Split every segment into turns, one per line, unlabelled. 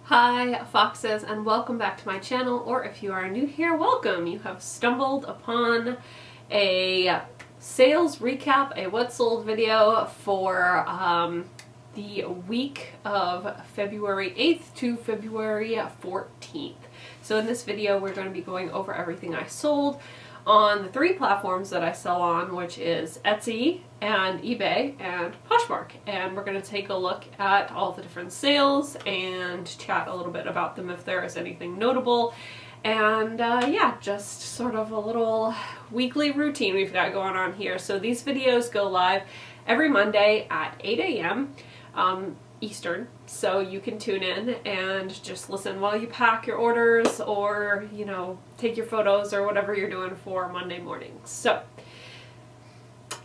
Hi Foxes, and welcome back to my channel, or if you are new here, welcome. You have stumbled upon a sales recap, a what sold video for the week of February 8th to February 14th. So in this video we're going to be going over everything I sold on the three platforms that I sell on, which is Etsy and eBay and Poshmark. And we're going to take a look at all the different sales and chat a little bit about them if there is anything notable. And yeah, just sort of a little weekly routine we've got going on here. So these videos go live every Monday at 8 a.m. Eastern, so you can tune in and just listen while you pack your orders or, you know, take your photos or whatever you're doing for Monday morning. So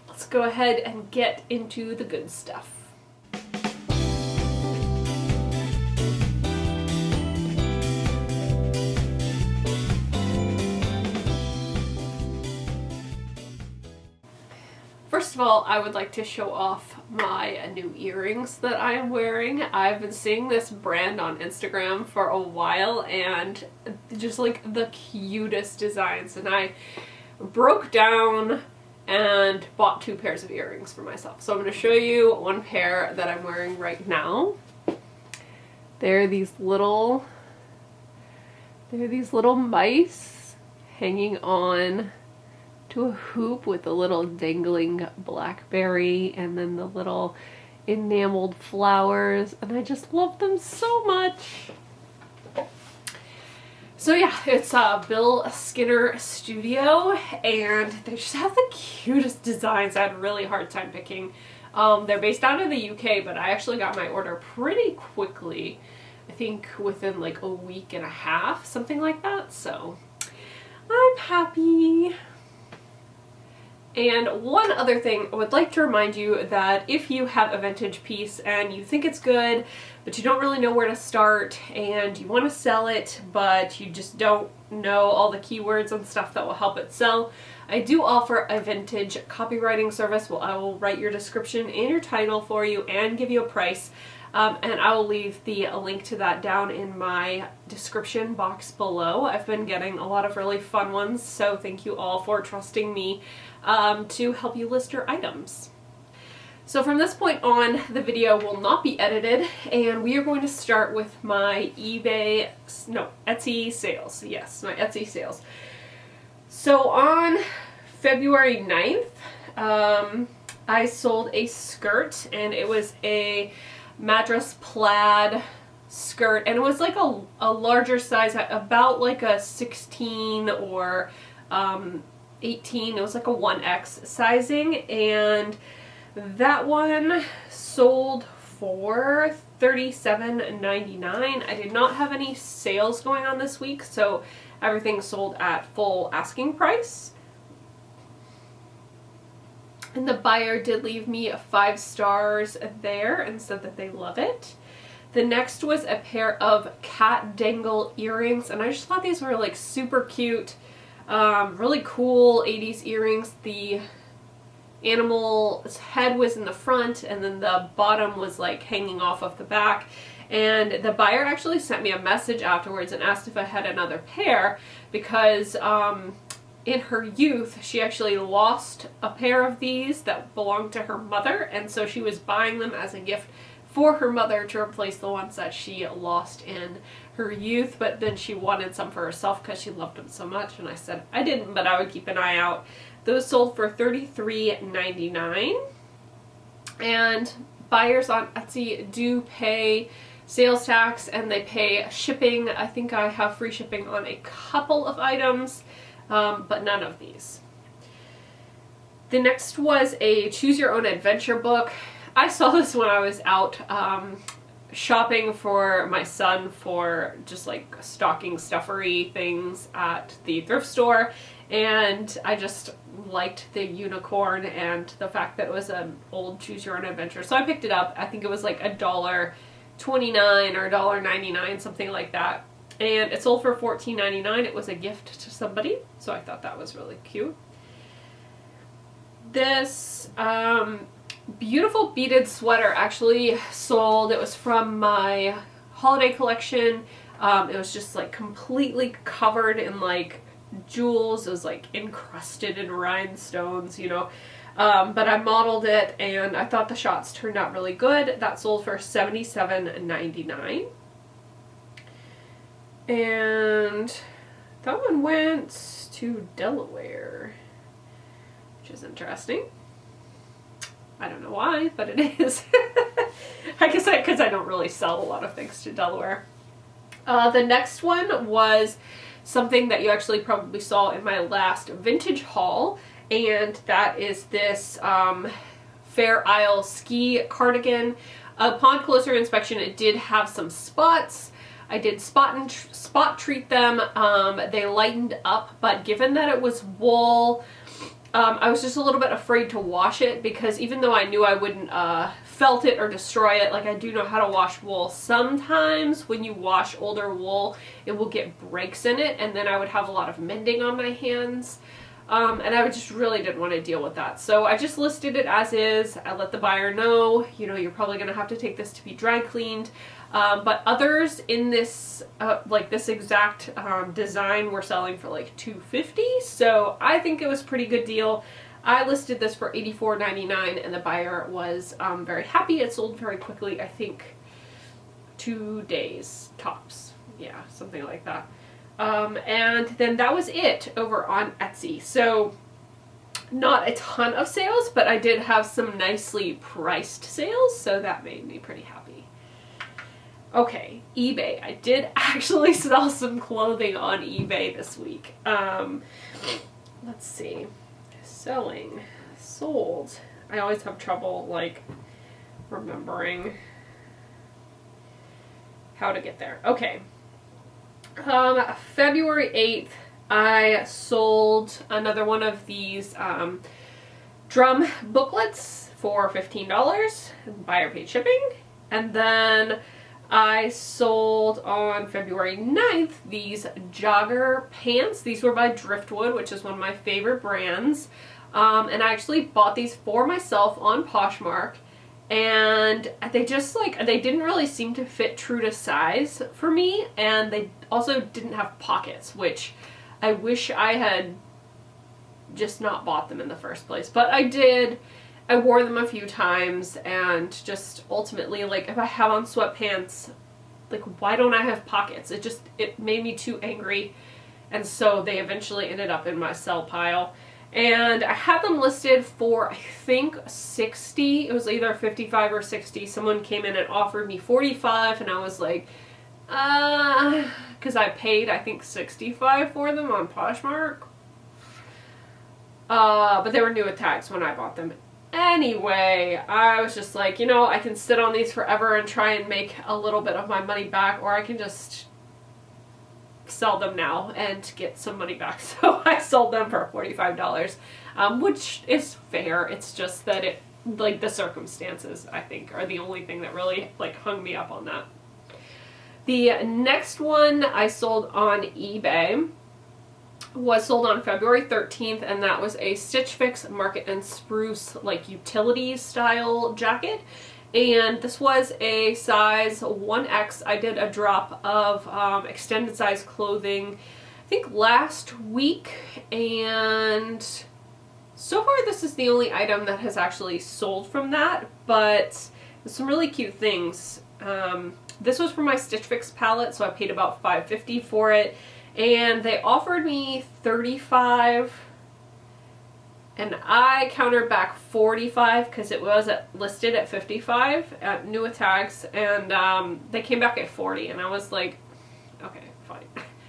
let's go ahead and get into the good stuff. First of all, I would like to show off my new earrings that I am wearing. I've been seeing this brand on Instagram for a while and just like the cutest designs, and I broke down and bought two pairs of earrings for myself. So I'm going to show you one pair that I'm wearing right now. They're these little mice hanging on to a hoop with a little dangling blackberry and then the little enameled flowers, and I just love them so much. So yeah, it's Bill Skinner Studio, and they just have the cutest designs. I had a really hard time picking. They're based out of the UK, but I actually got my order pretty quickly. I think within like a week and a half, something like that, so I'm happy. And one other thing, I would like to remind you that if you have a vintage piece and you think it's good, but you don't really know where to start and you want to sell it, but you just don't know all the keywords and stuff that will help it sell, I do offer a vintage copywriting service. Well, I will write your description and your title for you and give you a price. And I will leave the link to that down in my description box below. I've been getting a lot of really fun ones, so thank you all for trusting me to help you list your items. So from this point on, the video will not be edited, and we are going to start with my Etsy sales. Yes, my Etsy sales. So on February 9th, I sold a skirt, and it was a Madras plaid skirt, and it was like a larger size, about like a 16 or 18. It was like a 1X sizing, and that one sold for $37.99. I did not have any sales going on this week, so everything sold at full asking price. And the buyer did leave me 5 stars there and said that they love it. The next was a pair of cat dangle earrings, and I just thought these were like super cute, really cool 80s earrings. The animal's head was in the front and then the bottom was like hanging off of the back. And the buyer actually sent me a message afterwards and asked if I had another pair because in her youth, she actually lost a pair of these that belonged to her mother, and so she was buying them as a gift for her mother to replace the ones that she lost in her youth, but then she wanted some for herself because she loved them so much, and I said I didn't, but I would keep an eye out. Those sold for $33.99, and buyers on Etsy do pay sales tax and they pay shipping. I think I have free shipping on a couple of items, but none of these. The next was a Choose Your Own Adventure book. I saw this when I was out shopping for my son for just like stocking stuffery things at the thrift store, and I just liked the unicorn and the fact that it was an old Choose Your Own Adventure, so I picked it up. I think it was like $1.29 or $1.99, something like that. And it sold for $14.99. It was a gift to somebody, so I thought that was really cute. This beautiful beaded sweater actually sold. It was from my holiday collection. It was just like completely covered in like jewels. It was like encrusted in rhinestones, you know. But I modeled it and I thought the shots turned out really good. That sold for $77.99. And that one went to Delaware, which is interesting. I don't know why, but it is. I guess because I don't really sell a lot of things to Delaware. The next one was something that you actually probably saw in my last vintage haul, and that is this Fair Isle ski cardigan. Upon closer inspection, it did have some spots. I did spot treat them. They lightened up, but given that it was wool, I was just a little bit afraid to wash it, because even though I knew I wouldn't felt it or destroy it, like I do know how to wash wool, sometimes when you wash older wool, it will get breaks in it, and then I would have a lot of mending on my hands. And I just really didn't want to deal with that. So I just listed it as is. I let the buyer know, you know, you're probably going to have to take this to be dry cleaned. But others in this, like this exact design were selling for like $250. So I think it was a pretty good deal. I listed this for $84.99 and the buyer was very happy. It sold very quickly, I think 2 days tops. Yeah, something like that. And then that was it over on Etsy. So not a ton of sales, but I did have some nicely priced sales, so that made me pretty happy. Okay, eBay. I did actually sell some clothing on eBay this week. Let's see. Selling, sold. I always have trouble like remembering how to get there. Okay. February 8th, I sold another one of these drum booklets for $15. Buyer paid shipping. And then I sold on February 9th these jogger pants. These were by Driftwood, which is one of my favorite brands. And I actually bought these for myself on Poshmark. And they just like, they didn't really seem to fit true to size for me. And they also didn't have pockets, which I wish I had just not bought them in the first place. But I did. I wore them a few times and just ultimately, like, if I have on sweatpants, like, why don't I have pockets? It made me too angry. And so they eventually ended up in my sell pile. And I had them listed for, I think, $60. It was either $55 or $60. Someone came in and offered me $45, and I was like, because I paid, I think, $65 for them on Poshmark. But they were new with tags when I bought them. Anyway, I was just like, you know, I can sit on these forever and try and make a little bit of my money back, or I can just sell them now and get some money back. So I sold them for $45, which is fair. It's just that it, like, the circumstances, I think, are the only thing that really, like, hung me up on that. The next one I sold on eBay was sold on February 13th, and that was a Stitch Fix Market and Spruce, like, utilities style jacket. And this was a size 1X. I did a drop of extended size clothing, I think last week, and so far this is the only item that has actually sold from that, but there's some really cute things. This was from my Stitch Fix palette, so I paid about $5.50 for it, and they offered me $35. And I countered back $45 because it was listed at $55 at new with tags, and they came back at $40, and I was like, okay, fine.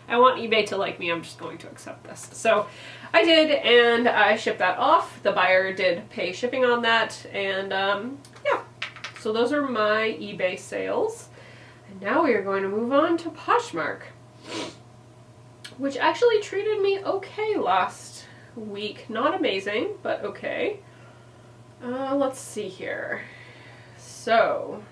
I want eBay to like me. I'm just going to accept this. So I did, and I shipped that off. The buyer did pay shipping on that, and yeah. So those are my eBay sales. And now we are going to move on to Poshmark, which actually treated me okay last week. Not amazing, but okay. Let's see here. So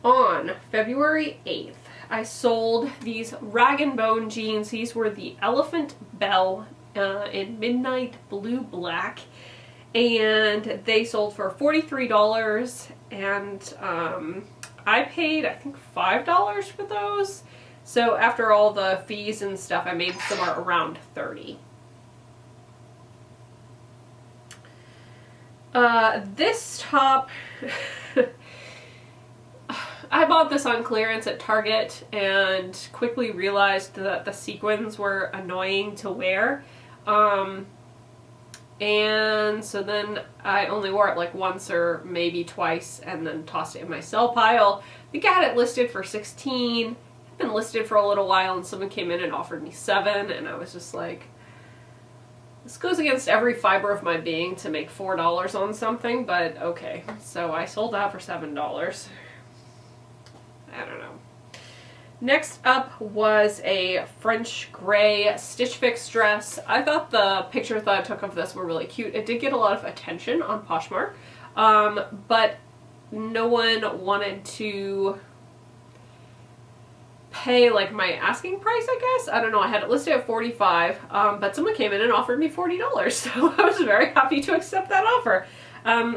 on February 8th, I sold these Rag & Bone jeans. These were the Elephant Bell in Midnight Blue Black, and they sold for $43, and I paid, I think, $5 for those. So after all the fees and stuff, I made somewhere around $30. This top, I bought this on clearance at Target and quickly realized that the sequins were annoying to wear. And so then I only wore it like once or maybe twice and then tossed it in my sell pile. I think I had it listed for $16. It had been listed for a little while and someone came in and offered me $7, and I was just like, this goes against every fiber of my being to make $4 on something, but okay. So I sold that for $7. I don't know. Next up was a French gray Stitch Fix dress. I thought the pictures that I took of this were really cute. It did get a lot of attention on Poshmark, but no one wanted to pay like my asking price, I guess. I don't know. I had it listed at $45, but someone came in and offered me $40, so I was very happy to accept that offer.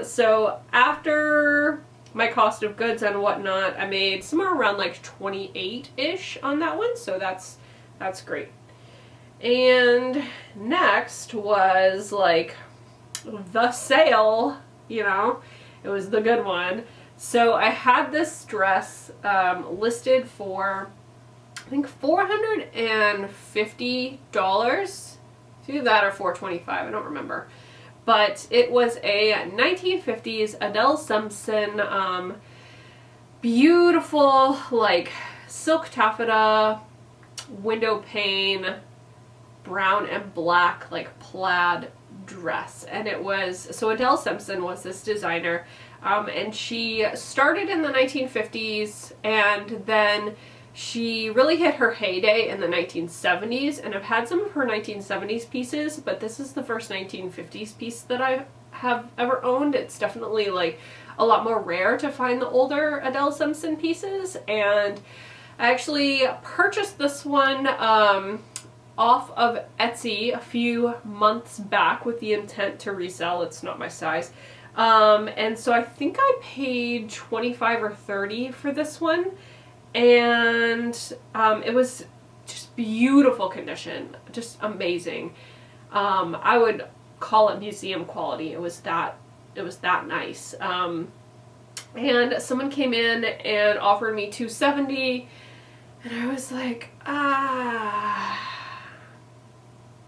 So after my cost of goods and whatnot, I made somewhere around like 28-ish on that one, so that's great. And next was like the sale, you know, it was the good one. So I had this dress listed for, I think, $450. Either that or $425, I don't remember. But it was a 1950s Adele Simpson, beautiful, like, silk taffeta, window pane, brown and black, like, plaid dress. And it was, so Adele Simpson was this designer, and she started in the 1950s, and then she really hit her heyday in the 1970s, and I've had some of her 1970s pieces, but this is the first 1950s piece that I have ever owned. It's definitely like a lot more rare to find the older Adele Simpson pieces, and I actually purchased this one off of Etsy a few months back with the intent to resell. It's not my size. And so I think I paid $25 or $30 for this one. And it was just beautiful condition, just amazing. I would call it museum quality. It was that nice. And someone came in and offered me $270, and I was like,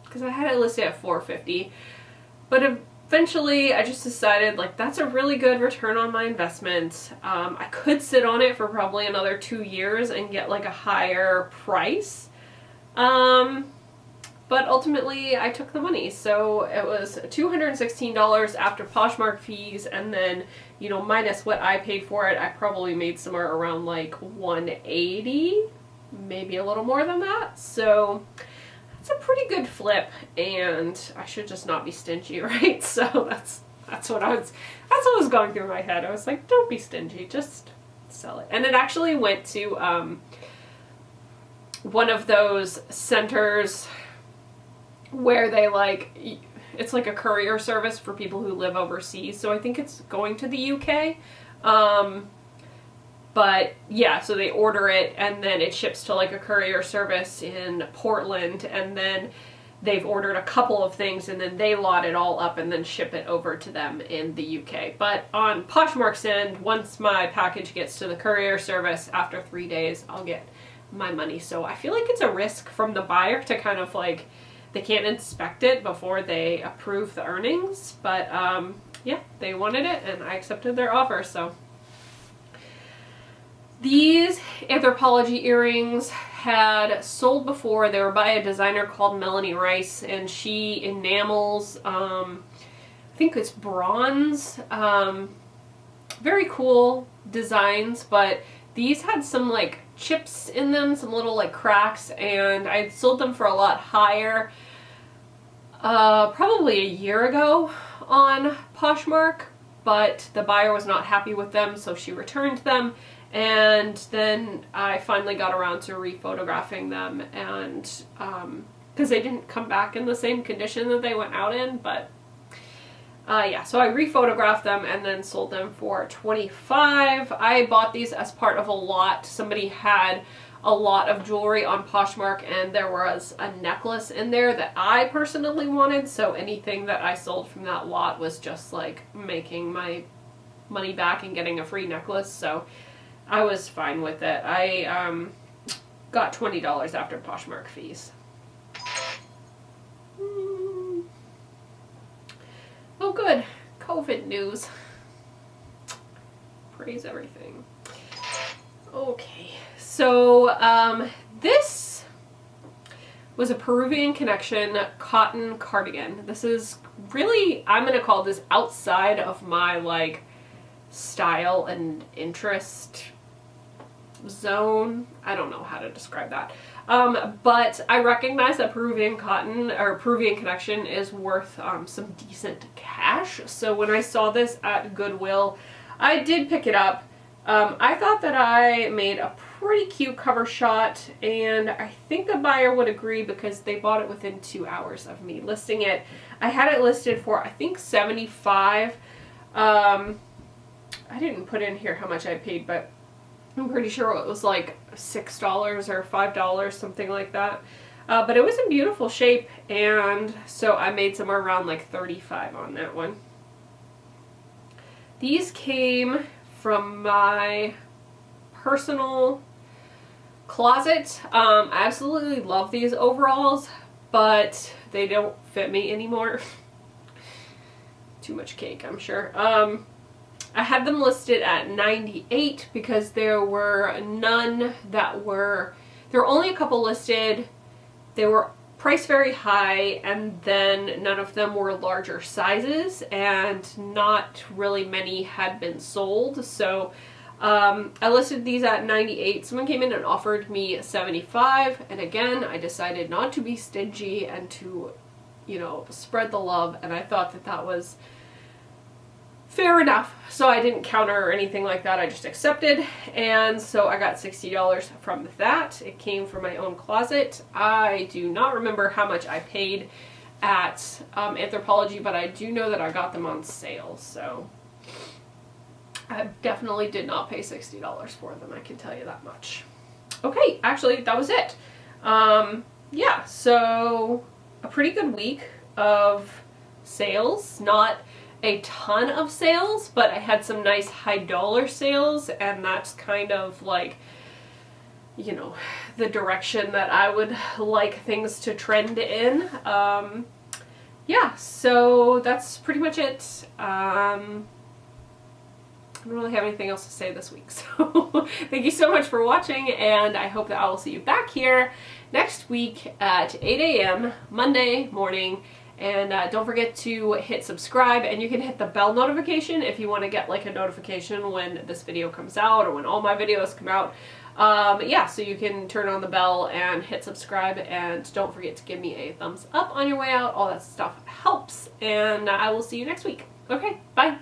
because I had it listed at $450, but eventually I just decided, like, that's a really good return on my investment. I could sit on it for probably another 2 years and get like a higher price. But ultimately I took the money. So it was $216 after Poshmark fees, and then, you know, minus what I paid for it, I probably made somewhere around like $180, maybe a little more than that. So it's a pretty good flip, and I should just not be stingy, right? So that's what was going through my head. I was like, don't be stingy, just sell it. And it actually went to one of those centers where they like, it's like a courier service for people who live overseas. So I think it's going to the UK. But yeah, so they order it and then it ships to like a courier service in Portland, and then they've ordered a couple of things and then they lot it all up and then ship it over to them in the UK. But on Poshmark's end, once my package gets to the courier service, after 3 days, I'll get my money. So I feel like it's a risk from the buyer to kind of like, they can't inspect it before they approve the earnings. But yeah, they wanted it and I accepted their offer, so. These Anthropologie earrings had sold before. They were by a designer called Melanie Rice, and she enamels, I think it's bronze. Very cool designs, but these had some like chips in them, some little like cracks, and I sold them for a lot higher probably a year ago on Poshmark, but the buyer was not happy with them, so she returned them. And then I finally got around to rephotographing them, and because they didn't come back in the same condition that they went out in, but yeah, so I rephotographed them and then sold them for $25. I bought these as part of a lot. Somebody had a lot of jewelry on Poshmark, and there was a necklace in there that I personally wanted, so anything that I sold from that lot was just like making my money back and getting a free necklace, so I was fine with it. I got $20 after Poshmark fees. Oh good, COVID news. Praise everything. Okay, so this was a Peruvian Connection cotton cardigan. This is really, I'm gonna call this outside of my like style and interest zone. I don't know how to describe that. But I recognize that Peruvian cotton or Peruvian Connection is worth some decent cash. So when I saw this at Goodwill, I did pick it up. I thought that I made a pretty cute cover shot, and I think the buyer would agree because they bought it within 2 hours of me listing it. I had it listed for I think $75. I didn't put in here how much I paid, but I'm pretty sure it was like $6 or $5, something like that. But it was in beautiful shape, and so I made somewhere around like $35 on that one. These came from my personal closet. I absolutely love these overalls, but they don't fit me anymore. Too much cake, I'm sure. I had them listed at $98 because there were none that were, there were only a couple listed. They were priced very high, and then none of them were larger sizes, and not really many had been sold. So I listed these at $98. Someone came in and offered me $75, and again, I decided not to be stingy and to, you know, spread the love, and I thought that that was fair enough. So I didn't counter or anything like that. I just accepted, and so I got $60 from that. It came from my own closet. I do not remember how much I paid at Anthropologie, but I do know that I got them on sale, so I definitely did not pay $60 for them, I can tell you that much. Okay, actually that was it. Yeah, so a pretty good week of sales. Not a ton of sales, but I had some nice high dollar sales, and that's kind of like, you know, the direction that I would like things to trend in. Yeah, so that's pretty much it. I don't really have anything else to say this week, so thank you so much for watching, and I hope that I will see you back here next week at 8 a.m. Monday morning. And don't forget to hit subscribe, and you can hit the bell notification if you want to get like a notification when this video comes out or when all my videos come out. Yeah, so you can turn on the bell and hit subscribe, and don't forget to give me a thumbs up on your way out. All that stuff helps, and I will see you next week. Okay, bye.